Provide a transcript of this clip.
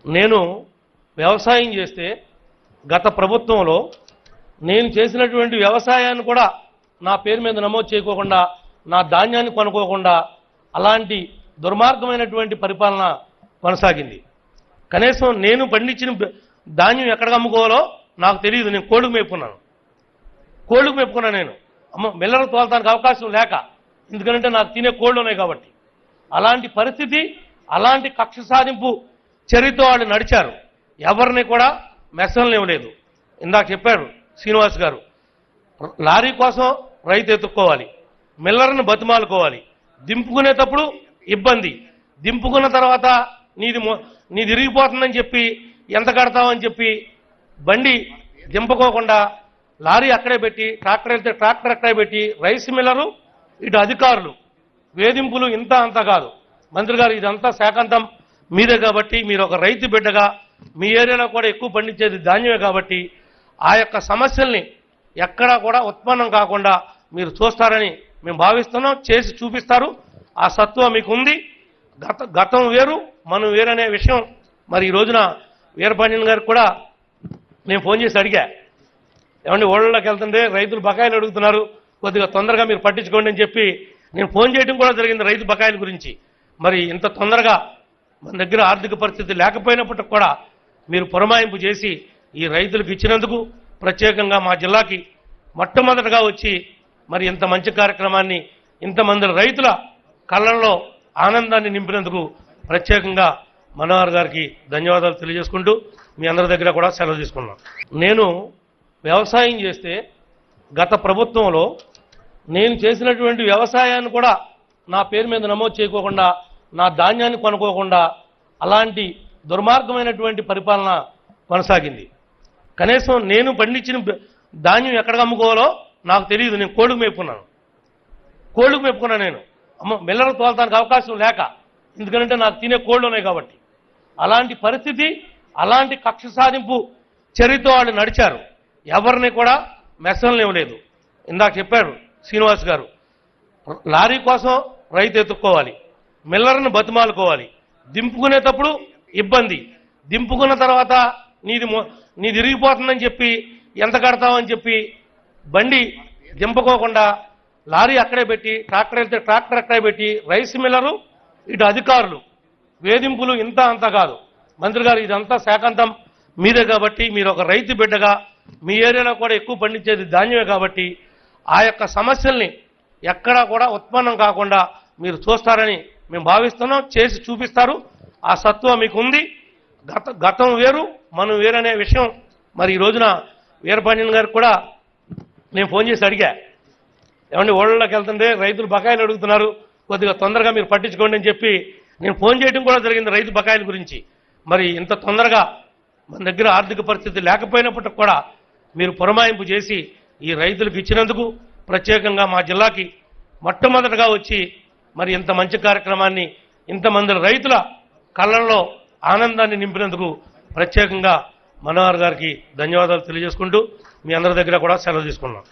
నేను వ్యవసాయం చేస్తే గత ప్రభుత్వంలో నేను చేసినటువంటి వ్యవసాయాన్ని కూడా నా పేరు మీద నమోదు చేయకోకుండా నా ధాన్యాన్ని కొనుక్కోకుండా అలాంటి దుర్మార్గమైనటువంటి పరిపాలన కొనసాగింది. కనీసం నేను పండించిన ధాన్యం ఎక్కడికి అమ్ముకోవాలో నాకు తెలియదు. నేను కోళ్ళకు మేపుకున్నాను నేను మిల్లర్ తోలటానికి అవకాశం లేక, ఎందుకంటే నాకు తినే కోళ్ళు ఉన్నాయి కాబట్టి. అలాంటి పరిస్థితి, అలాంటి కక్ష సాధింపు చర్యతో వాళ్ళు నడిచారు. ఎవరిని కూడా మెసనలేవలేదు. ఇందాక చెప్పారు శ్రీనివాస్ గారు, లారీ కోసం రైతు ఎత్తుక్కోవాలి, మిల్లర్ని బతిమాలుకోవాలి, దింపుకునేటప్పుడు ఇబ్బంది, దింపుకున్న తర్వాత నీది ఇరిగిపోతుందని చెప్పి ఎంత కడతామని చెప్పి బండి దింపుకోకుండా లారీ అక్కడే పెట్టి, ట్రాక్టర్ వెళ్తే ట్రాక్టర్ అక్కడే పెట్టి, రైస్ మిల్లరు ఇటు అధికారులు వేధింపులు ఇంత అంత కాదు. మంత్రి గారు, ఇదంతా శాఖాంతం మీదే కాబట్టి, మీరు ఒక రైతు బిడ్డగా మీ ఏరియాలో కూడా ఎక్కువ పండించేది ధాన్యమే కాబట్టి ఆ యొక్క సమస్యల్ని ఎక్కడా కూడా ఉత్పన్నం కాకుండా మీరు చూస్తారని మేము భావిస్తున్నాం. చేసి చూపిస్తారు. ఆ సత్వ మీకు ఉంది. గతం వేరు, మనం వేరనే విషయం మరి ఈ రోజున వీరపాండ్యన్ గారికి కూడా నేను ఫోన్ చేసి అడిగా, ఏమంటే ఓళ్ళలోకి వెళ్తుంటే రైతులు బకాయిలు అడుగుతున్నారు, కొద్దిగా తొందరగా మీరు పట్టించుకోండి అని చెప్పి నేను ఫోన్ చేయడం కూడా జరిగింది రైతు బకాయిల గురించి. మరి ఇంత తొందరగా మన దగ్గర ఆర్థిక పరిస్థితి లేకపోయినప్పటికి కూడా మీరు పురమాయింపు చేసి ఈ రైతులకు ఇచ్చినందుకు, ప్రత్యేకంగా మా జిల్లాకి మొట్టమొదటగా వచ్చి మరి ఇంత మంచి కార్యక్రమాన్ని ఇంతమంది రైతుల కళ్ళల్లో ఆనందాన్ని నింపినందుకు ప్రత్యేకంగా మనోహర్ గారికి ధన్యవాదాలు తెలియజేసుకుంటూ మీ అందరి దగ్గర కూడా సెలవు తీసుకున్నాం. నేను వ్యవసాయం చేస్తే గత ప్రభుత్వంలో నేను చేసినటువంటి వ్యవసాయాన్ని కూడా నా పేరు మీద నమోదు చేయకోకుండా నా ధాన్యాన్ని కొనుక్కోకుండా అలాంటి దుర్మార్గమైనటువంటి పరిపాలన కొనసాగింది. కనీసం నేను పండించిన ధాన్యం ఎక్కడికి అమ్ముకోవాలో నాకు తెలియదు. నేను కోళ్ళకు మేపుకున్నాను నేను మిల్లర్ తోలటానికి అవకాశం లేక, ఎందుకంటే నాకు తినే కోళ్ళు ఉన్నాయి కాబట్టి. అలాంటి పరిస్థితి, అలాంటి కక్ష సాధింపు చర్యతో వాళ్ళు నడిచారు. ఎవరిని కూడా మెసనలేవలేదు. ఇందాక చెప్పారు శ్రీనివాస్ గారు, లారీ కోసం రైతు ఎత్తుక్కోవాలి, మిల్లర్ని బతిమాలుకోవాలి, దింపుకునేటప్పుడు ఇబ్బంది, దింపుకున్న తర్వాత నీది ఇరిగిపోతుందని చెప్పి ఎంత కడతామని చెప్పి బండి దింపుకోకుండా లారీ అక్కడే పెట్టి, ట్రాక్టర్ వెళ్తే ట్రాక్టర్ అక్కడే పెట్టి, రైస్ మిల్లరు ఇటు అధికారులు వేధింపులు ఇంత అంత కాదు. మంత్రి గారు, ఇదంతా శాఖాంతం మీదే కాబట్టి, మీరు ఒక రైతు బిడ్డగా మీ ఏరియాలో కూడా ఎక్కువ పండించేది ధాన్యమే కాబట్టి ఆ యొక్క సమస్యల్ని ఎక్కడా కూడా ఉత్పన్నం కాకుండా మీరు చూస్తారని మేము భావిస్తున్నాం. చేసి చూపిస్తారు. ఆ సత్వ మీకు ఉంది. గతం వేరు, మనం వేరనే విషయం మరి ఈ రోజున వీరపాండ్యన్ గారికి కూడా నేను ఫోన్ చేసి అడిగా, ఏమంటే ఓళ్ళలోకి వెళ్తుంటే రైతులు బకాయిలు అడుగుతున్నారు, కొద్దిగా తొందరగా మీరు పట్టించుకోండి అని చెప్పి నేను ఫోన్ చేయడం కూడా జరిగింది రైతు బకాయిల గురించి. మరి ఇంత తొందరగా మన దగ్గర ఆర్థిక పరిస్థితి లేకపోయినప్పటికి కూడా మీరు పురమాయింపు చేసి ఈ రైతులకు ఇచ్చినందుకు, ప్రత్యేకంగా మా జిల్లాకి మొట్టమొదటగా వచ్చి మరి ఇంత మంచి కార్యక్రమాన్ని ఇంతమంది రైతుల కళ్ళల్లో ఆనందాన్ని నింపినందుకు ప్రత్యేకంగా మనోహర్ గారికి ధన్యవాదాలు తెలియజేసుకుంటూ మీ అందరి దగ్గర కూడా సెలవు తీసుకున్నాం.